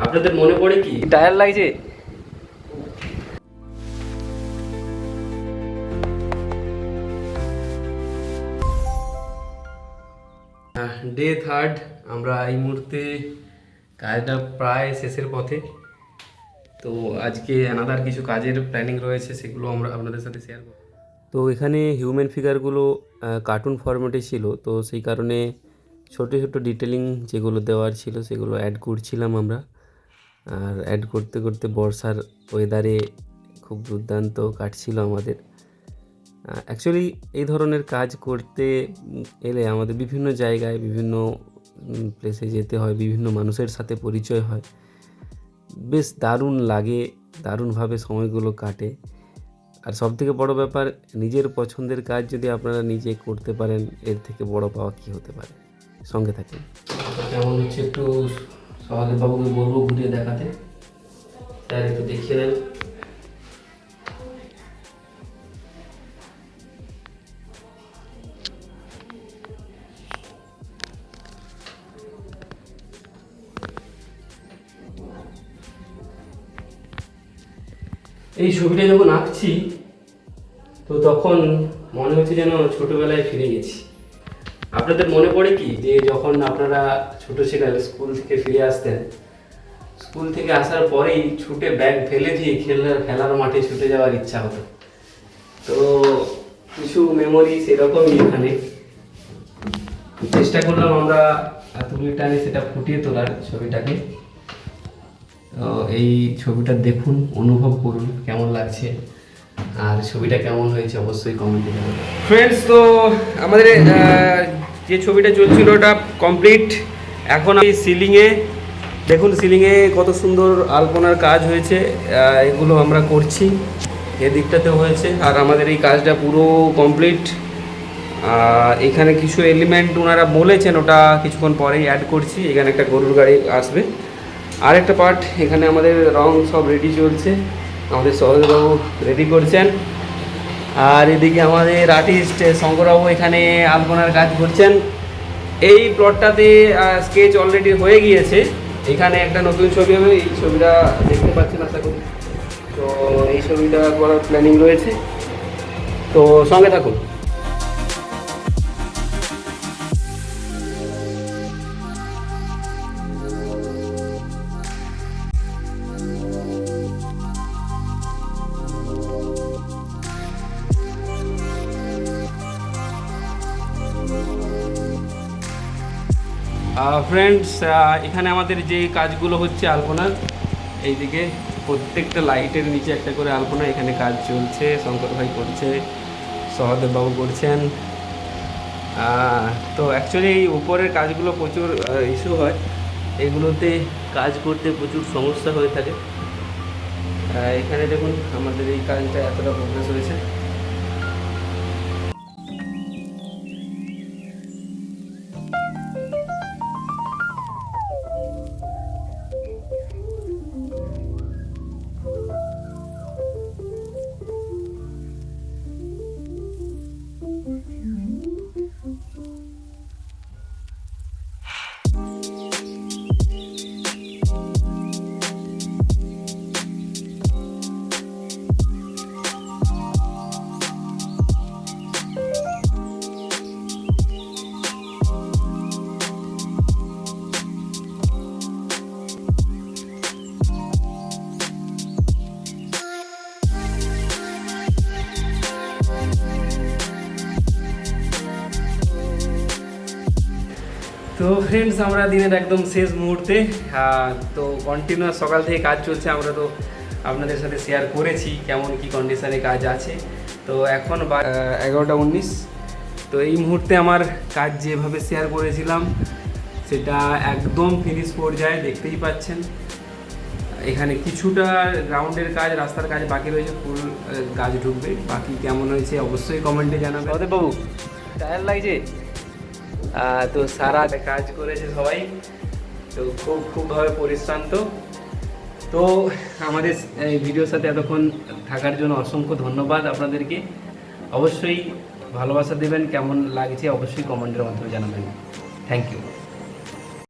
আপনাদের মনে পড়ে কি টায়ার লাগছে? ডে থার্ড, আমরা এই মুহূর্তে কাজটা প্রায় শেষের পথে। তো আজকে আনাদার কিছু কাজের প্ল্যানিং রয়েছে, সেগুলো আমরা আপনাদের সাথে শেয়ার করব। তো এখানে হিউম্যান ফিগারগুলো কার্টুন ফরম্যাটে ছিল, তো সেই কারণে ছোটো ছোটো ডিটেলিং যেগুলো দেওয়ার ছিল সেগুলো অ্যাড করছিলাম আমরা। আর অ্যাড করতে করতে বর্ষার ওয়েদারে খুব দুর্দান্ত কাটছিল আমাদের। অ্যাকচুয়ালি এই ধরনের কাজ করতে এলে আমাদের বিভিন্ন জায়গায় বিভিন্ন প্লেসে যেতে হয়, বিভিন্ন মানুষের সাথে পরিচয় হয়, বেশ দারুণ লাগে, দারুণভাবে সময়গুলো কাটে। আর সবথেকে বড় ব্যাপার, নিজের পছন্দের কাজ যদি আপনারা নিজে করতে পারেন, এর থেকে বড় পাওয়া কী হতে পারে। সঙ্গে থাকেন। কেমন হচ্ছে একটু সহদেব বাবুকে বলবো ঘুরিয়ে দেখাতে, স্যার একটু দেখিয়ে দেন। এই ছবিটা যখন আঁকছি তো তখন মনে হচ্ছে যেন ছোটবেলায় ফিরে গেছি। আপনাদের মনে পড়ে কি যে যখন আপনারা ছোট ছিলেন, স্কুল থেকে ফিরে আসতেন, স্কুল থেকে আসার পরেই ছুটে ব্যাগ ফেলে দিয়ে খেলার মাঠে ছুটে যাওয়ার ইচ্ছা হতো? তো কিছু মেমোরি সেরকমই এখানে চেষ্টা করলাম আমরা তুলির টানে সেটা ফুটিয়ে তোলার ছবিটাকে। তো এই ছবিটা দেখুন, অনুভব করুন কেমন লাগছে, আর ছবিটা কেমন হয়েছে অবশ্যই কমেন্টে জানাবেন। ফ্রেন্ডস, তো আমাদের যে ছবিটা চলছিল ওটা কমপ্লিট। এখন এই সিলিংয়ে দেখুন, সিলিংয়ে কত সুন্দর আলপনার কাজ হয়েছে, এগুলো আমরা করছি। এদিকটাতেও হয়েছে, আর আমাদের এই কাজটা পুরো কমপ্লিট। এখানে কিছু এলিমেন্ট ওনারা বলেছেন, ওটা কিছুক্ষণ পরেই অ্যাড করছি। এখানে একটা গরুর গাড়ি আসবে। আরেকটা পার্ট, এখানে আমাদের রং সব রেডি চলছে, আমাদের সহদেববাবু রেডি করছেন। আর এদিকে আমাদের আর্টিস্ট শঙ্করবাবু এখানে আলপনার কাজ করছেন। এই প্লটটাতে স্কেচ অলরেডি হয়ে গিয়েছে, এখানে একটা নতুন ছবি হবে, এই ছবিটা দেখতে পাচ্ছেন আশা করি। তো এই ছবিটা করার প্ল্যানিং রয়েছে, তো সঙ্গে থাকুন। ফ্রেন্ডস, এখানে আমাদের যে কাজগুলো হচ্ছে আলপনার, এইদিকে প্রত্যেকটা লাইটের নিচে একটা করে আলপনা, এখানে কাজ চলছে। শঙ্কর ভাই করছে, সহদেববাবু করছেন। তো অ্যাকচুয়ালি এই উপরের কাজগুলো প্রচুর ইস্যু হয়, এগুলোতে কাজ করতে প্রচুর সমস্যা হয়ে থাকে। এখানে দেখুন আমাদের এই কাজটা এতটা প্রোগ্রেস হয়েছে। তো ফ্রেন্ডস, আমরা দিনের একদম শেষ মুহূর্তে, তো কন্টিনিউয়াস সকাল থেকে কাজ চলছে। আমরা তো আপনাদের সাথে শেয়ার করেছি কেমন কি কন্ডিশনে কাজ আছে। তো এখন 11:19। তো এই মুহূর্তে আমার কাজ যেভাবে শেয়ার করেছিলাম সেটা একদম ফিনিশ পর্যায়ে, দেখতেই পাচ্ছেন। এখানে কিছুটা গ্রাউন্ডের কাজ, রাস্তার কাজ বাকি রয়েছে, ফুল কাজ ঢুকবে। বাকি কেমন হয়েছে অবশ্যই কমেন্টে জানাবেন। সহদেব বাবু, টায়ার লাগছে? তো সারা কাজ করেছে সবাই, তো খুবভাবে পরিশ্রান্ত। তো আমাদের এই ভিডিওর সাথে এতক্ষণ থাকার জন্য অসংখ্য ধন্যবাদ আপনাদেরকে। অবশ্যই ভালোবাসা দেবেন, কেমন লাগছে অবশ্যই কমেন্টের মাধ্যমে জানাবেন। Thank you.